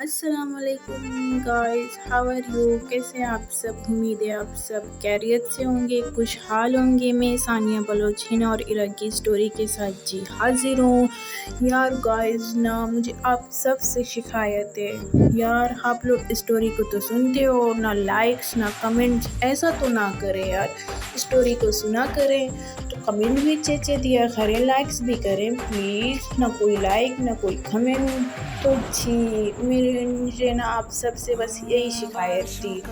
अस्सलामुअलैकुम guys, how are you? कैसे हैं आप सब? उम्मीद है आप सब खैरियत से होंगे, खुशहाल होंगे। मैं सानिया बलोच हिना और इरा की स्टोरी के साथ जी हाजिर हूँ। यार गाइस ना, मुझे आप सब से शिकायत है यार, आप लोग स्टोरी को तो सुनते हो ना, लाइक्स ना कमेंट्स, ऐसा तो ना करें यार। स्टोरी को सुना करें तो कमेंट भी अच्छे दिया करें, लाइक्स भी करें प्लीज़। ना कोई लाइक ना कोई कमेंट। तो जी मुझे ना आप सबसे बस यही शिकायत थी,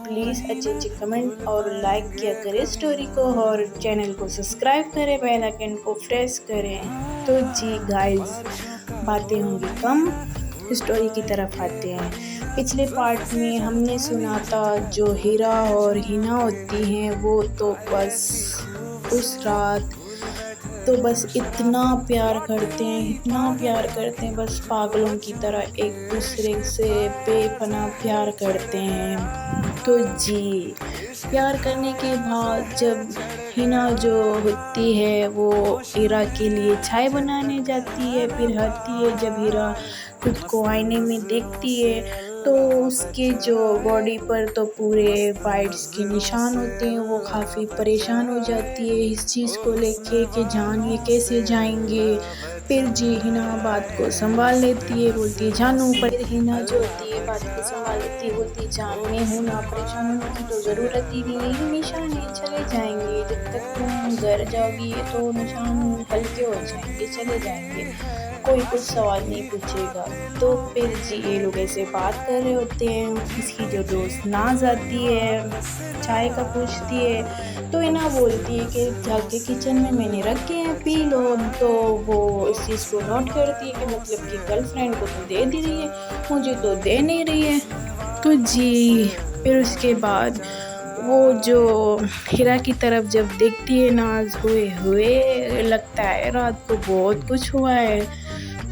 प्लीज़ अच्छे कमेंट और लाइक किया करें स्टोरी को, और चैनल को सब्सक्राइब करें, बेल आइकन को प्रेस करें। तो जी गाइस, बातें होंगी कम, स्टोरी की तरफ आते हैं। पिछले पार्ट में हमने सुना था जो हीरा और हिना होती हैं वो तो बस उस रात तो बस इतना प्यार करते हैं, इतना प्यार करते हैं, बस पागलों की तरह एक दूसरे से बेपनाह प्यार करते हैं। तो जी प्यार करने के बाद जब हिना जो होती है वो हीरा के लिए चाय बनाने जाती है, फिर आती है, जब हीरा खुद को आईने में देखती है तो उसके जो बॉडी पर तो पूरे बाइट्स के निशान होते हैं। वो काफ़ी परेशान हो जाती है इस चीज़ को लेके कि जान ये कैसे जाएंगे। फिर जी हिना बात को संभाल लेती है, बोलती है जानू, पर हिना जो होती है बात को संभाल लेती है, बोलती है जान मैं हूँ ना, परेशान होने की तो ज़रूरत ही नहीं है, निशान है चले जाएंगे, जब तक तुम घर जाओगी तो निशान हल्के हो जाएंगे, चले जाएंगे, कोई कुछ सवाल नहीं पूछेगा। तो फिर जी ये लोग ऐसे बात कर रहे होते हैं। इसकी जो दोस्त नाज आती है, चाय का पूछती है, तो इना बोलती है कि जाके किचन में मैंने रखे हैं, पी लो। तो वो इस चीज़ को नोट करती है कि मतलब कि गर्लफ्रेंड को तो दे दी रही है, मुझे तो दे नहीं रही है। तो जी फिर उसके बाद वो जो हीरा की तरफ जब देखती है, नाज हुए हुए लगता है रात को बहुत कुछ हुआ है।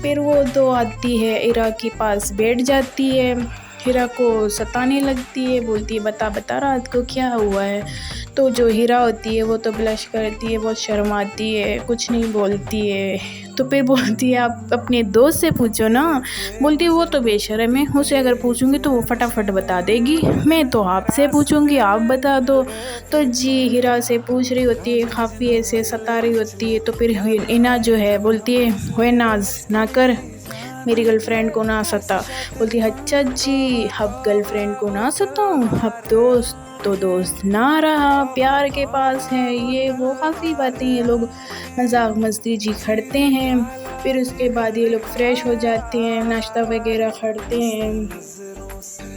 फिर वो तो आती है, हीरा के पास बैठ जाती है, हीरा को सताने लगती है, बोलती है बता बता रात को क्या हुआ है। तो जो हीरा होती है वो तो ब्लश करती है, बहुत शर्माती है, कुछ नहीं बोलती है। तो फिर बोलती है आप अपने दोस्त से पूछो ना। बोलती है वो तो बेशर्म है, उसे अगर पूछूंगी तो वो फटाफट बता देगी, मैं तो आपसे पूछूंगी, आप बता दो। तो जी हीरा से पूछ रही होती है, काफ़ी ऐसे सता रही होती है। तो फिर हिना जो है बोलती है होए नाज ना कर, मेरी गर्लफ्रेंड को ना सता। बोलती है अच्छा जी, अब गर्लफ्रेंड को ना सताऊं, अब दोस्त तो दोस्त ना रहा, प्यार के पास है, ये वो काफ़ी बातें ये लोग मजाक मस्ती जी करते हैं। फिर उसके बाद ये लोग फ्रेश हो जाते हैं, नाश्ता वगैरह करते हैं।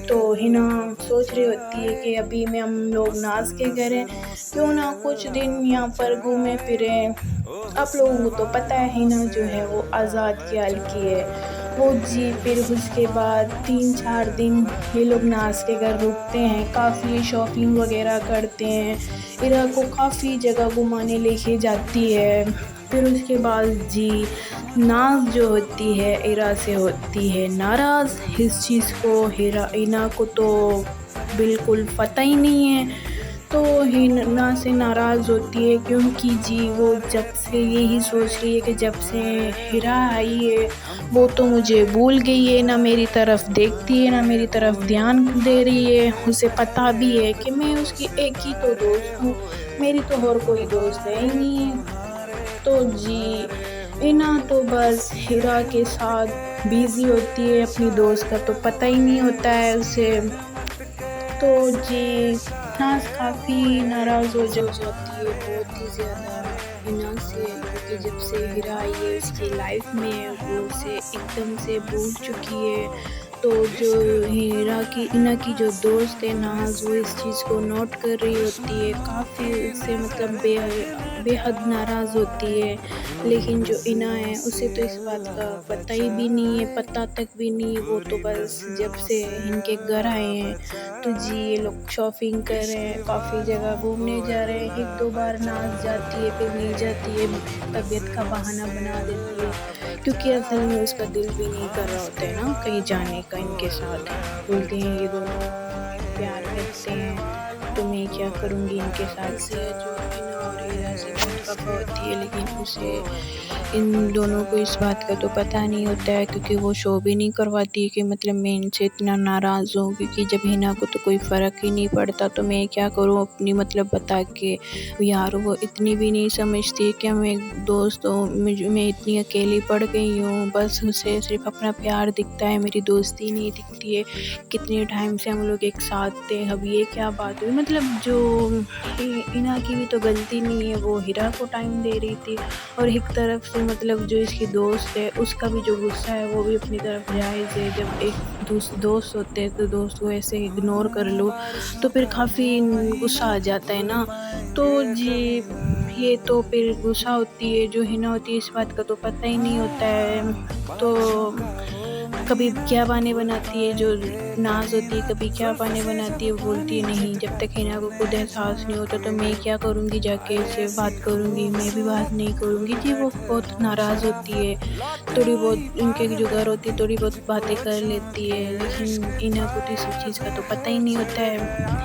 तो हिना सोच रही होती है कि अभी में हम लोग नाज के घर हैं, क्यों ना कुछ दिन यहाँ पर घूमे फिरे। आप लोगों को तो पता है हिना जो है वो आज़ाद ख्याल की है वो जी। फिर उसके बाद 3-4 दिन ये लोग नाज के घर रुकते हैं, काफ़ी शॉपिंग वगैरह करते हैं, इरा को काफ़ी जगह घुमाने लेके जाती है। फिर उसके बाद जी नाज जो होती है इरा से होती है नाराज़। इस चीज़ को हिना को तो बिल्कुल पता ही नहीं है। तो हिना से नाराज़ होती है क्योंकि जी वो जब से यही सोच रही है कि जब से हिरा आई है वो तो मुझे भूल गई है, ना मेरी तरफ देखती है, ना मेरी तरफ ध्यान दे रही है। उसे पता भी है कि मैं उसकी एक ही तो दोस्त हूँ, मेरी तो और कोई दोस्त है ही नहीं है। तो जी इना तो बस हीरा के साथ बिज़ी होती है, अपनी दोस्त का तो पता ही नहीं होता है उसे। तो जी नाज काफ़ी नाराज़ हो जाती है, बहुत ही ज़्यादा हिना से, क्योंकि जब से हीरा आई है उसकी लाइफ में वो उसे एकदम से भूल चुकी है। तो जो हिना की जो दोस्त है नाज, वो इस चीज़ को नोट कर रही होती है, काफ़ी उससे मतलब बेहद नाराज़ होती है। लेकिन जो इना है उसे तो इस बात का पता ही भी नहीं है, पता तक भी नहीं है। वो तो बस जब से इनके घर आए हैं तो जी ये लोग शॉपिंग कर रहे हैं, काफ़ी जगह घूमने जा रहे हैं। 1-2 बार नाच जाती है, फिर नहीं जाती है, तबीयत का बहाना बना देती है, क्योंकि असल में उसका दिल भी नहीं कर रहा होता है ना कहीं जाने का इनके साथ। बोलते हैं ये दोनों प्यार करते हैं तो मैं क्या करूँगी इनके साथ। से जो हिना और हीरा से बहुत खफा होती है, लेकिन उसे इन दोनों को इस बात का तो पता नहीं होता है, क्योंकि वो शो भी नहीं करवाती कि मतलब मैं इनसे इतना नाराज़ हूँ, क्योंकि जब हिना को तो कोई फ़र्क ही नहीं पड़ता तो मैं क्या करूँ अपनी मतलब बता के। यार वो इतनी भी नहीं समझती कि मैं एक दोस्त हूँ, मैं इतनी अकेली पड़ गई हूँ, बस उसे सिर्फ अपना प्यार दिखता है, मेरी दोस्ती नहीं दिखती है। कितने टाइम से हम लोग एक साथ थे, अब ये क्या बात हुई। मतलब जो हिना की भी तो गलती नहीं है, वो हिरा को टाइम दे रही थी, और एक तरफ से मतलब जो इसकी दोस्त है उसका भी जो गुस्सा है वो भी अपनी तरफ जायज़ है। जब एक दोस्त होते हैं तो दोस्त को ऐसे इग्नोर कर लो तो फिर काफ़ी गुस्सा आ जाता है ना। तो जी ये तो फिर गुस्सा होती है, जो हिना होती है इस बात का तो पता ही नहीं होता है। तो कभी क्या बहाने बनाती है, जो नाज होती है कभी क्या बहाने बनाती है, बोलती है नहीं जब तक हिना को खुद एहसास नहीं होता तो मैं क्या करूँगी, जाके इससे बात करूँगी, मैं भी बात नहीं करूँगी। जी वो बहुत नाराज़ होती है, थोड़ी बहुत उनके जो घर होती है थोड़ी बहुत बातें कर लेती है, लेकिन हिना को तो इस चीज़ का तो पता ही नहीं होता है।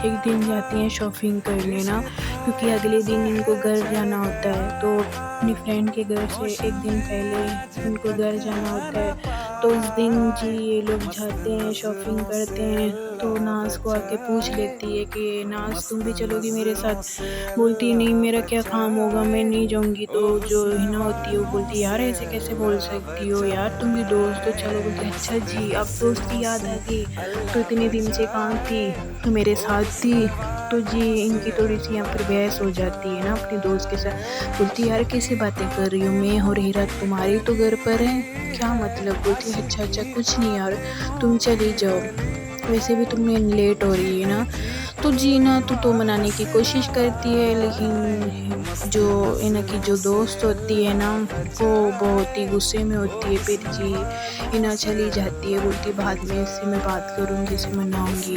एक दिन जाती हैं शॉपिंग करने ना, क्योंकि अगले दिन इनको घर जाना होता है, तो अपनी फ्रेंड के घर से एक दिन पहले इनको घर जाना होता है। तो उस दिन जी ये लोग जाते हैं शॉपिंग करते हैं, तो नाज को आके पूछ लेती है कि नाज तुम भी चलोगी मेरे साथ। बोलती है नहीं मेरा क्या काम होगा, मैं नहीं जाऊँगी। तो जो हिना होती है वो बोलती है यार ऐसे कैसे बोल सकती हो यार, तुम भी दोस्त हो चलो। बोलती है अच्छा जी अब दोस्त की याद आ गई, तो इतने दिन से कहाँ थी, तो मेरे साथ थी। तो जी इनकी थोड़ी सी यहाँ पर बहस हो जाती है ना अपने दोस्त के साथ। बोलती यार कैसे बातें कर रही हो, मैं और हीरा तुम्हारी तो घर पर है, क्या मतलब। बोलती अच्छा अच्छा कुछ नहीं यार तुम चली जाओ, वैसे भी तुम्हें लेट हो रही है ना। तो जी ना तो मनाने की कोशिश करती है, लेकिन जो इनकी जो दोस्त होती है ना वो बहुत ही गुस्से में होती है। फिर जी इना चली जाती है, बोलती बाद में इससे मैं बात करूँगी, इसे मनाऊँगी।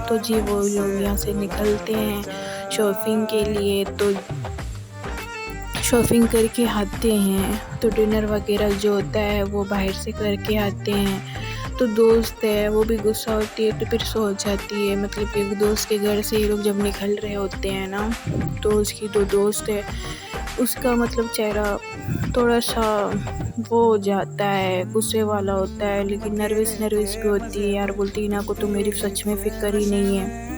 तो जी वो लोग यहाँ से निकलते हैं शॉपिंग के लिए। तो शॉपिंग करके आते हैं तो डिनर वगैरह जो होता है वो बाहर से करके आते हैं। तो दोस्त है वो भी गुस्सा होती है, तो फिर सो जाती है। मतलब एक दोस्त के घर से ये लोग जब निकल रहे होते हैं ना, तो उसकी दो दोस्त है, उसका मतलब चेहरा थोड़ा सा वो हो जाता है, गुस्से वाला होता है, लेकिन नर्वस भी होती है। यार बोलती है ना को तो मेरी सच में फ़िक्र ही नहीं है।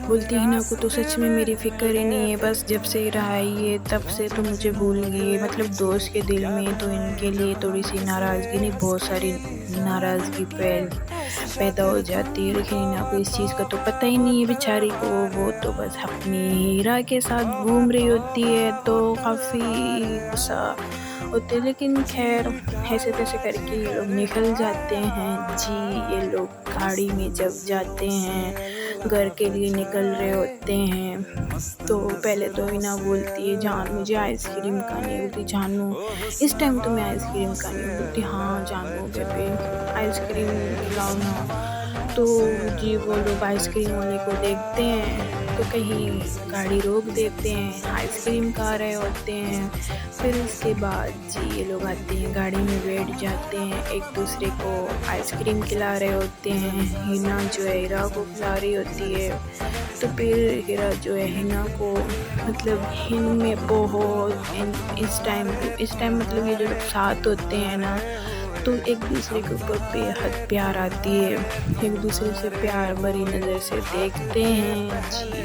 बोलती हिना को तो सच में मेरी फ़िक्र ही नहीं है, बस जब से रहा है तब से तो मुझे भूल गई है। मतलब दोस्त के दिल में तो इनके लिए थोड़ी सी नाराज़गी नहीं बहुत सारी नाराज़गी पैदा हो जाती है, लेकिन हिना को इस चीज़ का तो पता ही नहीं है बेचारी को। वो तो बस अपनी हीरा के साथ घूम रही होती है, तो काफ़ी गुस्सा होते हैं। लेकिन खैर ऐसे तैसे करके ये लोग निकल जाते हैं। जी ये लोग गाड़ी में जब जाते हैं घर के लिए निकल रहे होते हैं, तो पहले तो हिना बोलती है जान मुझे आइसक्रीम खानी है। बोलती जानू इस टाइम तो मैं आइसक्रीम खानी है। बोलती हाँ जानू बेबी आइसक्रीम खिलाओ ना। तो जी वो लोग आइसक्रीम वाले को देखते हैं तो कहीं गाड़ी रोक देते हैं, आइसक्रीम खा रहे होते हैं। फिर उसके बाद जी ये लोग आते हैं गाड़ी में बैठ जाते हैं, एक दूसरे को आइसक्रीम खिला रहे होते हैं। हिना जो है हीरा को खिला रही होती है, तो फिर हीरा जो है हिना को मतलब हिन में बहुत इस टाइम मतलब ये जो लोग साथ होते हैं ना, तो एक दूसरे के ऊपर बेहद प्यार आती है, एक दूसरे से प्यार भरी नज़र से देखते हैं। जी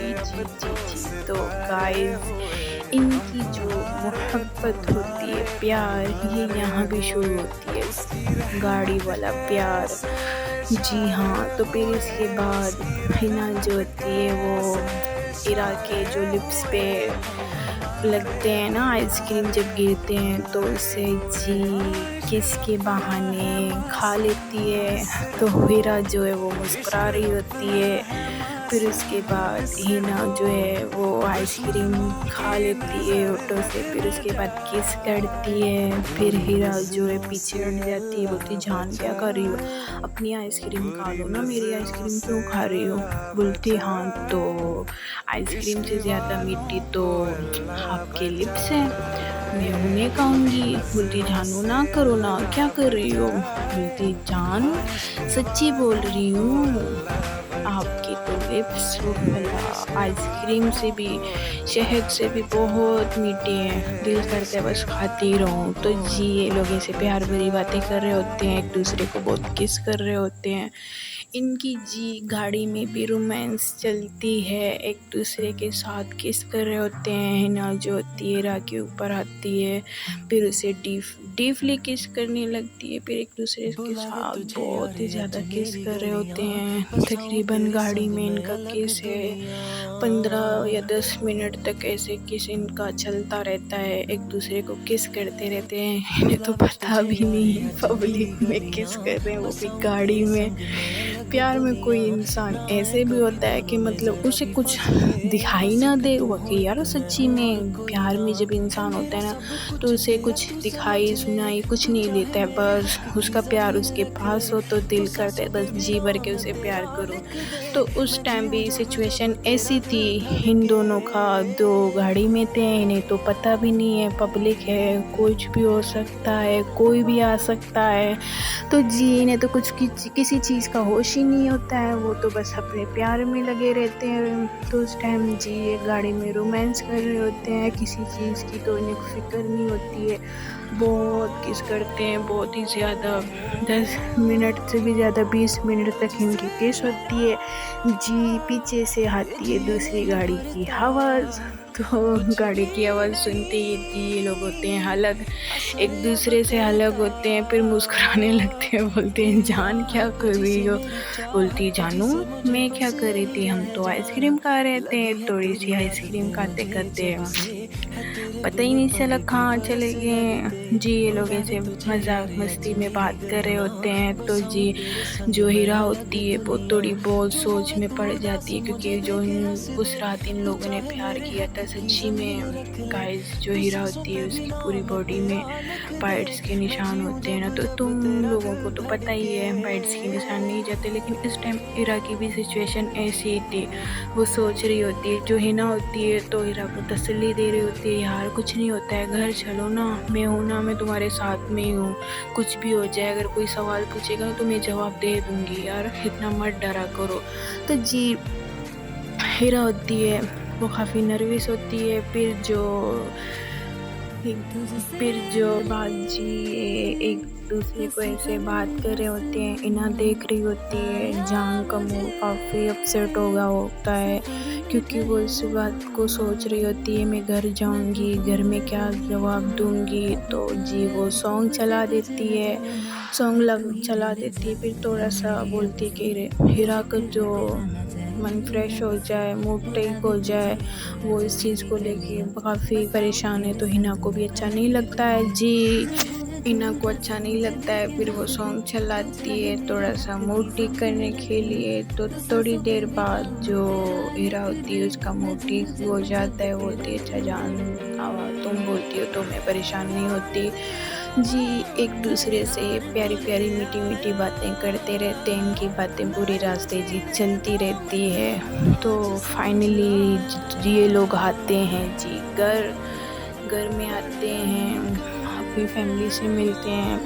तो गाइस इनकी जो मोहब्बत होती है प्यार ये यहाँ भी शुरू होती है, गाड़ी वाला प्यार। जी हाँ तो फिर इसके बाद हिना जो होती है वो हीरा के जो लिप्स पे लगते हैं ना आइसक्रीम जब गिरते हैं तो उसे जी किसके बहाने खा लेती है। तो हीरा जो है वो मुस्कुरा रही होती है। फिर उसके बाद हिना जो है वो आइसक्रीम खा लेती है ऑटो से, फिर उसके बाद किस करती है। फिर हीरा जो है पीछे हट जाती है, बोलती जान क्या कर रही हो, अपनी आइसक्रीम खा लो ना, मेरी आइसक्रीम क्यों खा रही हो। बोलती हाँ तो आइसक्रीम से ज़्यादा मीठी तो आपके लिप्स हैं, मैं उन्हें खाऊंगी। बोलती जानू ना करो ना, क्या कर रही हो। बोलती जान सच्ची बोल रही हूँ, आपकी तो लिप्स आइसक्रीम से भी, शहद से भी बहुत मीठी है, दिल करता है बस खाती रहूं। तो जी ये लोग ऐसे प्यार भरी बातें कर रहे होते हैं, एक दूसरे को बहुत किस कर रहे होते हैं। इनकी जी गाड़ी में भी रोमांस चलती है, एक दूसरे के साथ किस कर रहे होते हैं। हिना जो होती है हीरा के ऊपर आती है, फिर उसे डीपली किस करने लगती है, फिर एक दूसरे के साथ बहुत ही ज़्यादा किस कर रहे होते हैं। तकरीबन गाड़ी में इनका किस है 15 या 10 मिनट तक ऐसे किस इनका चलता रहता है, एक दूसरे को किस करते रहते हैं। इन्हें तो पता भी नहीं है पब्लिक में किस कर रहे हैं, वो भी गाड़ी में। प्यार में कोई इंसान ऐसे भी होता है कि मतलब उसे कुछ दिखाई ना दे, वाकई यार सच्ची में प्यार में जब इंसान होता है ना तो उसे कुछ दिखाई सुनाई कुछ नहीं देता है, बस उसका प्यार उसके पास हो तो दिल करता है बस जी भर के उसे प्यार करो। तो उस टाइम भी सिचुएशन ऐसी थी, इन दोनों का दो गाड़ी में थे, इन्हें तो पता भी नहीं है पब्लिक है, कुछ भी हो सकता है, कोई भी आ सकता है। तो जी इन्हें तो कुछ किसी चीज़ का होश ही नहीं होता है, वो तो बस अपने प्यार में लगे रहते हैं। तो उस टाइम जी एक गाड़ी में रोमांस कर रहे होते हैं, किसी चीज़ की तो इन्हें फिक्र नहीं होती है, बहुत किस करते हैं बहुत ही ज़्यादा। 10 मिनट से भी ज़्यादा 20 मिनट तक इनकी किस होती है। जी पीछे से आती है दूसरी गाड़ी की आवाज़, तो गाड़ी की आवाज़ सुनते ही जी ये लोग होते हैं अलग, एक दूसरे से अलग होते हैं, फिर मुस्कुराने लगते हैं, बोलते हैं जान क्या कर रही हो। बोलती जानू मैं क्या कर रही थी, हम तो आइसक्रीम खा रहे थे, थोड़ी सी आइसक्रीम खाते खाते पता ही नहीं चला कहाँ चले गए। जी ये लोग ऐसे मजाक मस्ती में बात कर रहे होते हैं। तो जी जो हीरा होती है वो थोड़ी बहुत सोच में पड़ जाती है, क्योंकि जो उस रात इन लोगों ने प्यार किया था सच्ची में गाइस, जो हीरा होती है उसकी पूरी बॉडी में बाइट्स के निशान होते हैं ना, तो तुम लोगों को तो पता ही है बाइट्स के निशान नहीं जाते, लेकिन इस टाइम हीरा की भी सिचुएशन ऐसी ही थी। वो सोच रही होती है, जो हिना होती है तो हीरा को तसल्ली दे रही होती है, यार कुछ नहीं होता है, घर चलो ना, मैं हूँ ना, मैं तुम्हारे साथ में ही हूँ, कुछ भी हो जाए अगर कोई सवाल पूछेगा तो मैं जवाब दे दूँगी, यार इतना मत डरा करो। तो जी हीरा होती है वो काफ़ी नर्वस होती है। फिर जो बाजी एक दूसरे को ऐसे बात कर रहे होते हैं, इन्हें देख रही होती है, जान का मूड काफ़ी अपसेट हो गया होता है, क्योंकि वो इस बात को सोच रही होती है मैं घर जाऊंगी, घर में क्या जवाब दूंगी। तो जी वो सॉन्ग चला देती है, चला देती है, फिर थोड़ा सा बोलती है कि हीरा का जो मन फ्रेश हो जाए, मूड ठीक हो जाए, वो इस चीज़ को लेके काफ़ी परेशान है। तो हिना को भी अच्छा नहीं लगता है जी, हिना को अच्छा नहीं लगता है, फिर वो सॉन्ग चलाती है थोड़ा सा मूड ठीक करने के लिए। तो थोड़ी देर बाद जो हीरा होती है उसका मूड ठीक हो जाता है, बोलती है अच्छा जान तुम बोलती हो तो मैं परेशान नहीं होती। जी एक दूसरे से प्यारी प्यारी मीठी मीठी बातें करते रहते हैं, इनकी बातें पूरी रास्ते जी चलती रहती है। तो फाइनली ये लोग आते हैं जी घर में आते हैं, अपनी फैमिली से मिलते हैं,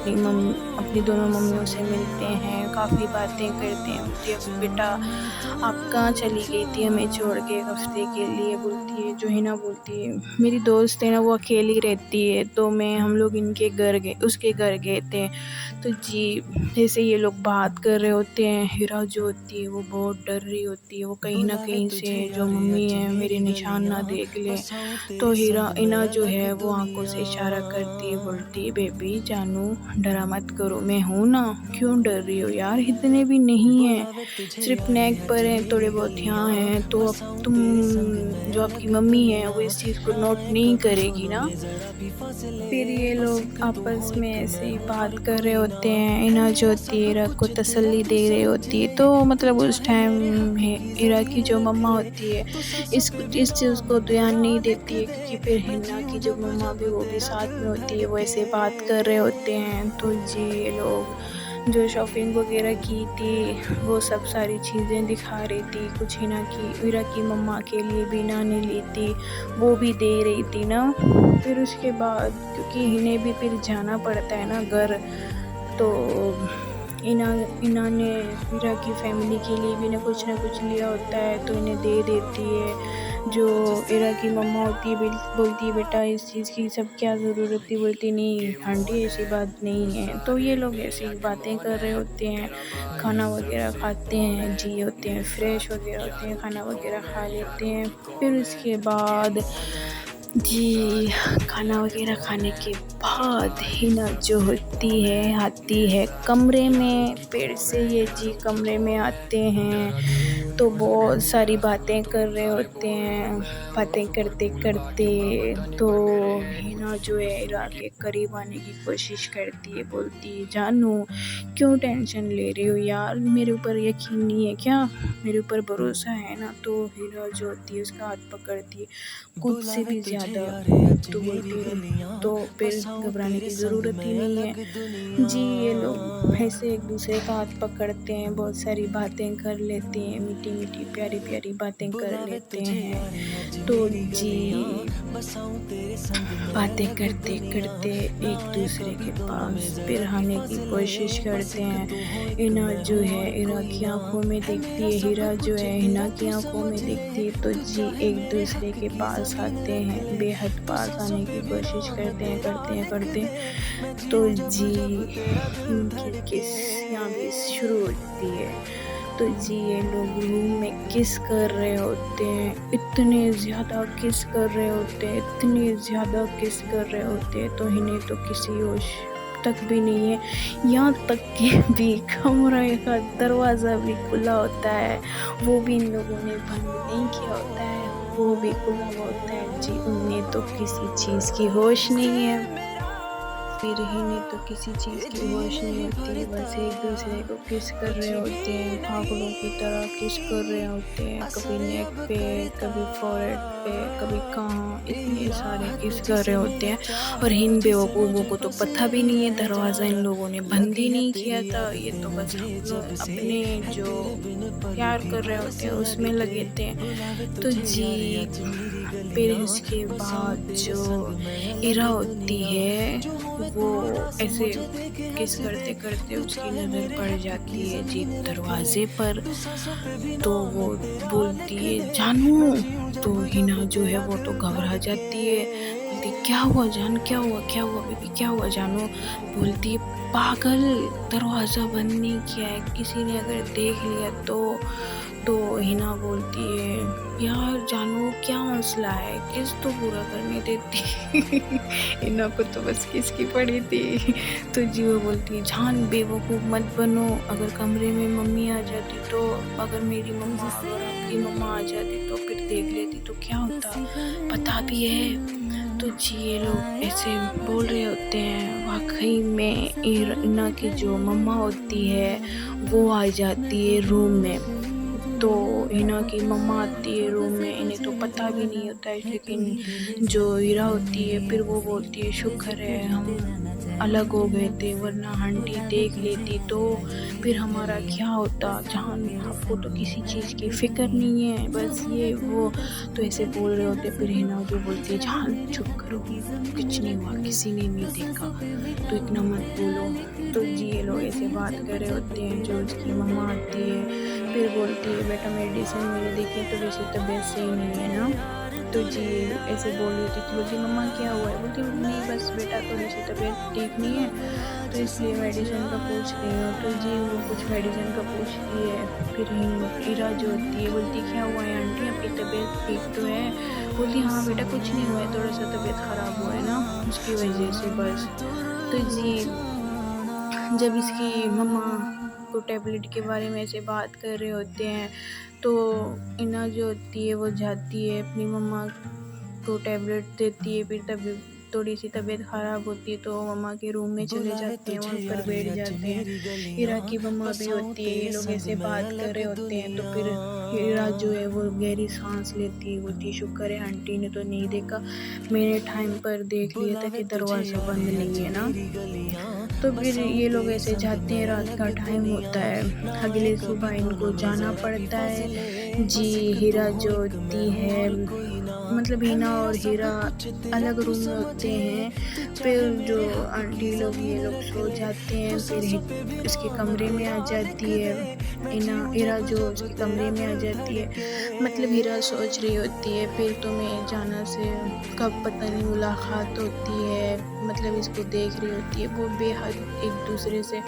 अपनी दोनों मम्मियों से मिलते हैं, काफ़ी बातें करते हैं। बोलती है बेटा आप कहाँ चली गई थी हमें छोड़ के एक हफ्ते के लिए, बोलती है जो हिना बोलती है मेरी दोस्त है ना वो अकेली रहती है, तो हम लोग उसके घर गए थे। तो जी जैसे ये लोग बात कर रहे होते हैं, हीरा जो होती है वो बहुत डर रही होती है, वो कहीं ना कहीं से जो मम्मी है मेरे निशान ना देख ले। तो हिना जो है वो आंखों से इशारा करती है, बोलती है बेबी जानू डरा मत करो, मैं हूँ ना, क्यों डर रही हो यार, इतने भी नहीं है, सिर्फ नेक पर हैं, थोड़े बहुत यहाँ हैं, तो अब तुम जो आपकी मम्मी है वो इस चीज़ को नोट नहीं करेगी ना। फिर ये लोग आपस में ऐसे ही बात कर रहे होते हैं, इना जो होती है हीरा को तसल्ली दे रही होती है। तो मतलब उस टाइम हीरा की जो मम्मा होती है इस चीज़ को ध्यान नहीं देती है, क्योंकि फिर हिना की जो मम्मा भी वो भी साथ में होती है, वो ऐसे बात कर रहे होते हैं। तो जी ये लोग जो शॉपिंग वगैरह की थी वो सब सारी चीज़ें दिखा रही थी, कुछ हीरा की मम्मा के लिए भी हिना ने ली थी, वो भी दे रही थी ना। फिर उसके बाद क्योंकि इन्हें भी फिर जाना पड़ता है ना घर, तो इना इन्होंने हीरा की फैमिली के लिए भी ना कुछ लिया होता है तो इन्हें दे देती है। जो हीरा की मम्मा होती है बोलती है बेटा इस चीज़ की सब क्या ज़रूरत थी, बोलती नहीं आंटी ऐसी बात नहीं है। तो ये लोग ऐसी बातें कर रहे होते हैं, खाना वगैरह खाते हैं जी, होते हैं फ्रेश वगैरह होते हैं, खाना वगैरह खा लेते हैं। फिर उसके बाद जी, खाना वगैरह खाने के बाद हिना जो होती है आती है कमरे में, फिर से ये जी कमरे में आते हैं तो बहुत सारी बातें कर रहे होते हैं। बातें करते करते तो हिना जो है इरा के करीब आने की कोशिश करती है, बोलती है जानू क्यों टेंशन ले रही हो यार, मेरे ऊपर यकीन नहीं है क्या, मेरे ऊपर भरोसा है ना। तो हीरा जो होती है उसका हाथ पकड़ती है, खुद से भी ज़्यादा। तो बोलती है तो फिर घबराने की ज़रूरत ही नहीं है जी। ये लोग ऐसे एक दूसरे का हाथ पकड़ते हैं, बहुत सारी बातें कर लेते हैं, मीठी मीठी प्यारी प्यारी बातें कर लेते हैं। तो जी बातें करते करते एक दूसरे के पास फिर आने की कोशिश करते हैं। इना जो है इरा की आंखों में देखती है, हीरा जो है हिना की आंखों में देखती है। तो जी एक दूसरे के पास आते हैं, बेहद पास आने की कोशिश करते हैं। तो जी इनकी किस यहाँ भी शुरू होती है। तो जी ये लोग रूम में किस कर रहे होते हैं, इतने ज़्यादा किस कर रहे होते हैं, इतने ज़्यादा किस कर रहे होते हैं। तो इन्हें तो किसी होश तक भी नहीं है, यहाँ तक कि भी कमरे का दरवाज़ा भी खुला होता है, वो भी इन लोगों ने बंद नहीं किया होता है, वो भी खुला हुआ होता है जी। उन्हें तो किसी चीज़ की होश नहीं है, फिर इन्हें तो किसी चीज़ की होश नहीं होती, बस एक दूसरे को किस कर रहे होते हैं, पागलों की तरह किस कर रहे होते हैं, कभी नेक पे, कभी फॉरहेड पे, कभी कहाँ, इतने सारे किस कर रहे होते हैं। और इन बेवकूफ़ों को तो पता भी नहीं है दरवाज़ा इन लोगों ने बंद ही नहीं किया था, ये तो बस अपने जो प्यार कर रहे होते हैं उसमें लगे थे। तो जी फिर उसके बाद जो इरा होती है वो ऐसे किस करते करते उसकी नज़र पड़ जाती है जी दरवाजे पर। तो वो बोलती है जानू, तो हिना जो है वो तो घबरा जाती है, बोलती क्या हुआ जान, क्या हुआ बेबी, क्या हुआ जानू। बोलती है पागल, दरवाज़ा बंद नहीं किया है, किसी ने अगर देख लिया तो हिना बोलती है यार जानू क्या मसला है, किस तो पूरा करने देती हिना को तो बस किसकी पड़ी थी। तो जी वो बोलती है जान बेवकूफ़ मत बनो, अगर कमरे में मम्मी आ जाती तो, अगर मेरी मम्मा अगर आपकी मम्मा आ जाती तो फिर देख लेती तो क्या होता, पता भी है। तो जी ये लोग ऐसे बोल रहे होते हैं, वाकई में इना की जो मम्मा होती है वो आ जाती है रूम में। तो हिना की मम्मा आती है रूम में, इन्हें तो पता भी नहीं होता है, लेकिन जो हीरा होती है फिर वो बोलती है शुक्र है हम अलग हो गए थे, वरना आंटी देख लेती तो फिर हमारा क्या होता, जान आपको तो किसी चीज़ की फ़िक्र नहीं है, बस ये वो। तो ऐसे बोल रहे होते, फिर हिना जो बोलती है जान चुप करो, कुछ नहीं हुआ, किसी ने नहीं देखा, तो इतना मत बोलो। तो जी ये लोग ऐसे बात कर रहे होते हैं। जो उसकी मम्मा आती है फिर बोलती है बेटा मेडिसिन मैंने देखी तो वैसे तबीयत सही नहीं है ना। तो जी ऐसे बोल रही थी, तो बोलती मम्मा क्या हुआ है, बोलती नहीं बस बेटा थोड़ी सी तबीयत ठीक नहीं है तो इसलिए मेडिसिन का पूछ रही हूँ। तो जी वो कुछ मेडिसिन का पूछ रही है। फिर हीरा जो होती है बोलती क्या हुआ है आंटी, आपकी तबीयत ठीक तो है। बोलती हाँ बेटा कुछ नहीं हुआ है, थोड़ा सा तबीयत ख़राब हुआ है ना उसकी वजह से बस। तो जी जब इसकी मम्मा को टैबलेट के बारे में ऐसे बात कर रहे होते हैं तो इना जो होती है वो जाती है अपनी मम्मा को टैबलेट देती है। फिर तब थोड़ी सी तबीयत ख़राब होती है तो मम्मा के रूम में चले जाते हैं, वहाँ पर बैठ जाते हैं। हीरा की मम्मा भी होती है, ये लोग ऐसे बात कर रहे होते हैं। तो फिर हीरा जो है वो गहरी सांस लेती है, बोलती शुक्र है आंटी ने तो नहीं देखा, मैंने टाइम पर देख लिया था कि दरवाज़ा बंद नहीं है ना। तो फिर ये लोग ऐसे जाते हैं, रात का टाइम होता है, अगले सुबह इनको जाना पड़ता है। जी हीरा जो होती है मतलब हिना और हीरा अलग रूम में होते हैं। फिर जो आंटी लोग ये लोग सो जाते हैं, फिर इसके कमरे में आ जाती है हीरा जो उसके कमरे में आ जाती है। मतलब हीरा सोच रही होती है फिर तुम्हें जाना से कब पता नहीं मुलाकात होती है, मतलब इसको देख रही होती है। वो बेहद एक दूसरे से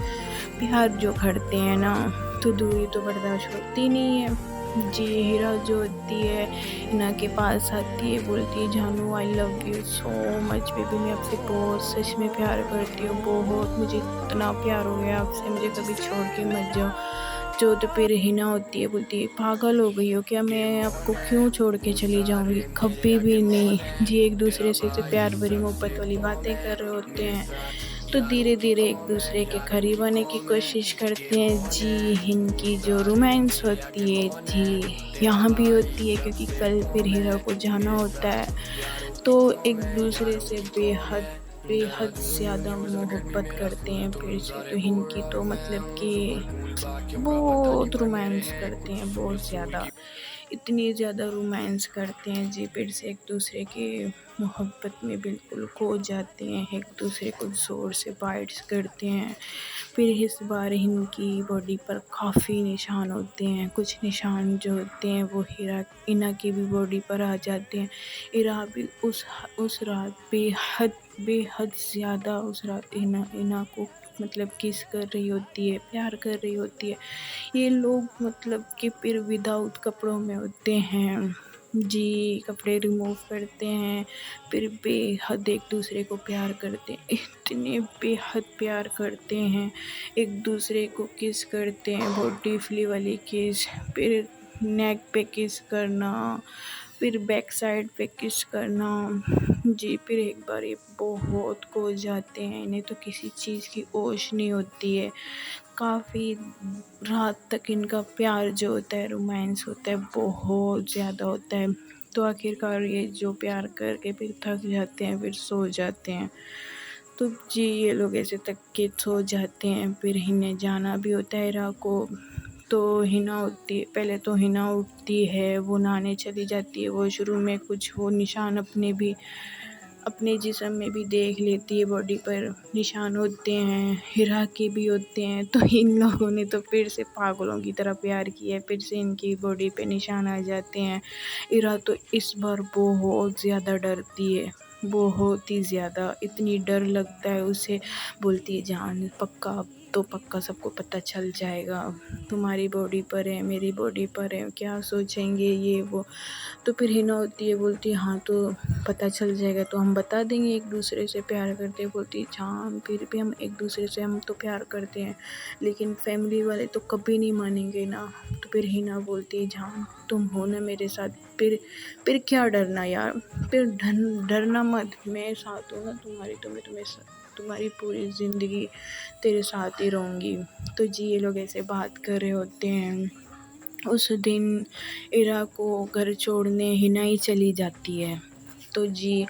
प्यार जो करते हैं ना, तो दूरी तो बर्दाश्त होती नहीं है। जी हीरा जो होती है हिना के पास आती है, बोलती है जानू I love you so much baby, मैं आपसे बहुत सच में प्यार करती हूँ, बहुत मुझे इतना प्यार हो गया आपसे, मुझे कभी छोड़ के मत जाओ। जो तो फिर हिना होती है, बोलती है पागल हो गई हो क्या, मैं आपको क्यों छोड़ के चली जाऊंगी, कभी भी नहीं। जी एक दूसरे से प्यार भरी मोहब्बत वाली बातें कर रहे होते हैं, तो धीरे धीरे एक दूसरे के करीब आने की कोशिश करते हैं। जी इनकी जो रोमांस होती है जी यहाँ भी होती है, क्योंकि कल फिर हीरा को जाना होता है, तो एक दूसरे से बेहद बेहद ज़्यादा मोहब्बत करते हैं फिर से। तो इनकी तो मतलब कि बहुत रोमांस करते हैं, बहुत ज़्यादा, इतनी ज़्यादा रोमांस करते हैं जी, फिर से एक दूसरे के मोहब्बत में बिल्कुल खो जाते हैं, एक दूसरे को ज़ोर से बाइट्स करते हैं। फिर इस बार इनकी बॉडी पर काफ़ी निशान होते हैं, कुछ निशान जो होते हैं वो हिना की भी बॉडी पर आ जाते हैं। हीरा भी उस रात बेहद बेहद ज़्यादा उस रात हिना को मतलब किस कर रही होती है, प्यार कर रही होती है। ये लोग मतलब कि फिर विदाउट कपड़ों में होते हैं जी, कपड़े रिमूव करते हैं, फिर बेहद एक दूसरे को प्यार करते हैं, इतने बेहद प्यार करते हैं, एक दूसरे को किस करते हैं, बॉडी फ्ली वाली किस, फिर नेक पे किस करना, फिर बैक साइड पे किस करना जी। फिर एक बार ये बहुत खो जाते हैं, इन्हें तो किसी चीज़ की होश नहीं होती है। काफ़ी रात तक इनका प्यार जो होता है, रोमांस होता है, बहुत ज़्यादा होता है। तो आखिरकार ये जो प्यार करके फिर थक जाते हैं, फिर सो जाते हैं। तो जी ये लोग ऐसे थक के सो जाते हैं, फिर इन्हें जाना भी होता है हिरा को। तो हिना होती है, पहले तो हिना उठती है, वो नहाने चली जाती है, वो शुरू में कुछ वो निशान अपने जिस्म में भी देख लेती है, बॉडी पर निशान होते हैं, हिरा के भी होते हैं। तो इन लोगों ने तो फिर से पागलों की तरह प्यार किया है, फिर से इनकी बॉडी पे निशान आ जाते हैं। हिरा तो इस बार बहुत ज़्यादा डरती है, बहुत ही ज़्यादा, इतनी डर लगता है उसे, बोलती है जान पक्का अब तो पक्का सबको पता चल जाएगा, तुम्हारी बॉडी पर है मेरी बॉडी पर है, क्या सोचेंगे ये वो। तो फिर हिना होती है, बोलती है हाँ तो पता चल जाएगा तो हम बता देंगे एक दूसरे से प्यार करते हैं। बोलती है जान फिर भी हम एक दूसरे से हम तो प्यार करते हैं, लेकिन फैमिली वाले तो कभी नहीं मानेंगे ना। तो फिर हिना बोलती है जान तुम हो ना मेरे साथ, फिर क्या डरना यार, फिर डरना मत, मैं साथ हूँ ना तुम्हारी, तुम्हारी पूरी ज़िंदगी तेरे साथ ही रहूँगी। तो जी ये लोग ऐसे बात कर रहे होते हैं। उस दिन इरा को घर छोड़ने हिना ही चली जाती है। तो जी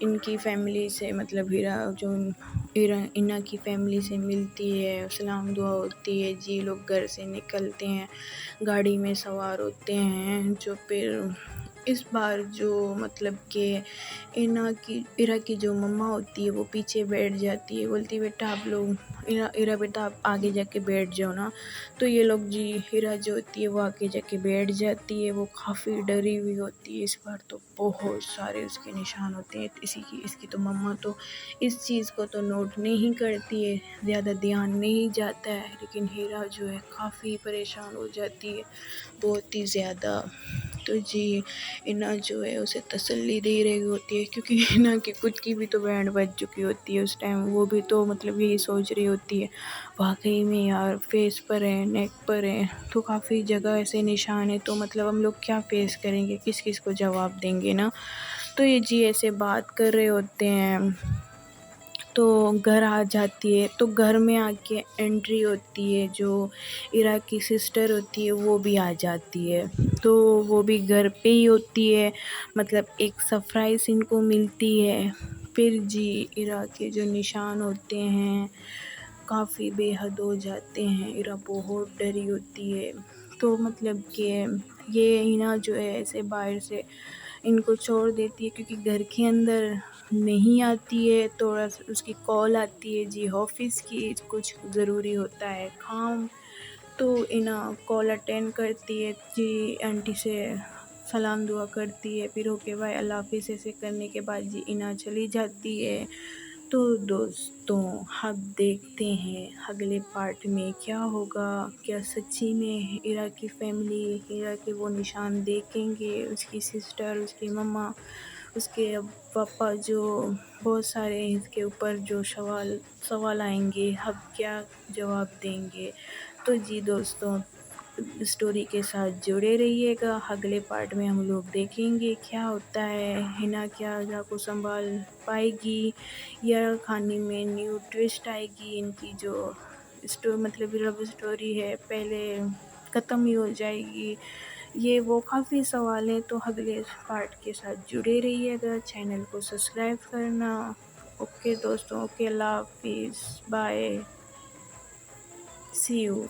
इनकी फैमिली से मतलब इना की फैमिली से मिलती है, सलाम दुआ होती है जी, लोग घर से निकलते हैं, गाड़ी में सवार होते हैं। जो फिर इस बार जो मतलब कि इरा की जो मम्मा होती है वो पीछे बैठ जाती है, बोलती है बेटा आप लोग इरा बेटा आप आगे जाके बैठ जाओ ना। तो ये लोग जी इरा जो होती है वो आगे जाके बैठ जाती है, वो काफ़ी डरी हुई होती है। इस बार तो बहुत सारे उसके निशान होते हैं, इसकी तो मम्मा तो इस चीज़ को तो नोट नहीं करती है, ज़्यादा ध्यान नहीं जाता है, लेकिन हीरा जो है काफ़ी परेशान हो जाती है, बहुत ही ज़्यादा। तो जी इना जो है उसे तसल्ली दे रही होती है, क्योंकि इना की खुद की भी तो बैंड बज चुकी होती है उस टाइम, वो भी तो मतलब यही सोच रही होती है वाकई में यार फेस पर है नेक पर है तो काफ़ी जगह ऐसे निशान है, तो मतलब हम लोग क्या फेस करेंगे, किस किस को जवाब देंगे ना। तो ये जी ऐसे बात कर रहे होते हैं, तो घर आ जाती है, तो घर में आके एंट्री होती है, जो इरा की सिस्टर होती है वो भी आ जाती है, तो वो भी घर पे ही होती है, मतलब एक सरप्राइज़ इनको मिलती है। फिर जी इरा के जो निशान होते हैं काफ़ी बेहद हो जाते हैं, इरा बहुत डरी होती है। तो मतलब कि ये हिना जो है ऐसे बाहर से इनको छोड़ देती है क्योंकि घर के अंदर नहीं आती है। थोड़ा सा उसकी कॉल आती है जी ऑफिस की, कुछ ज़रूरी होता है काम, तो इना कॉल अटेंड करती है जी, आंटी से सलाम दुआ करती है, फिर ओके बाय अल्लाह हाफिज़ ऐसे करने के बाद जी इना चली जाती है। तो दोस्तों अब देखते हैं अगले पार्ट में क्या होगा, क्या सच्ची में इरा की फैमिली इरा के वो निशान देखेंगे, उसकी सिस्टर, उसकी मम्मा, उसके पापा, जो बहुत सारे इसके ऊपर जो सवाल सवाल आएंगे, अब क्या जवाब देंगे। तो जी दोस्तों स्टोरी के साथ जुड़े रहिएगा, अगले पार्ट में हम लोग देखेंगे क्या होता है, हिना क्या अज़ा को संभाल पाएगी या कहानी में न्यू ट्विस्ट आएगी, इनकी जो मतलब लव स्टोरी है पहले ख़त्म ही हो जाएगी। ये वो काफ़ी सवाल हैं, तो अगले पार्ट के साथ जुड़े रहिएगा, चैनल को सब्सक्राइब करना। ओके दोस्तों, ओके, अल्लाह हाफिज़, बाय, सी यू।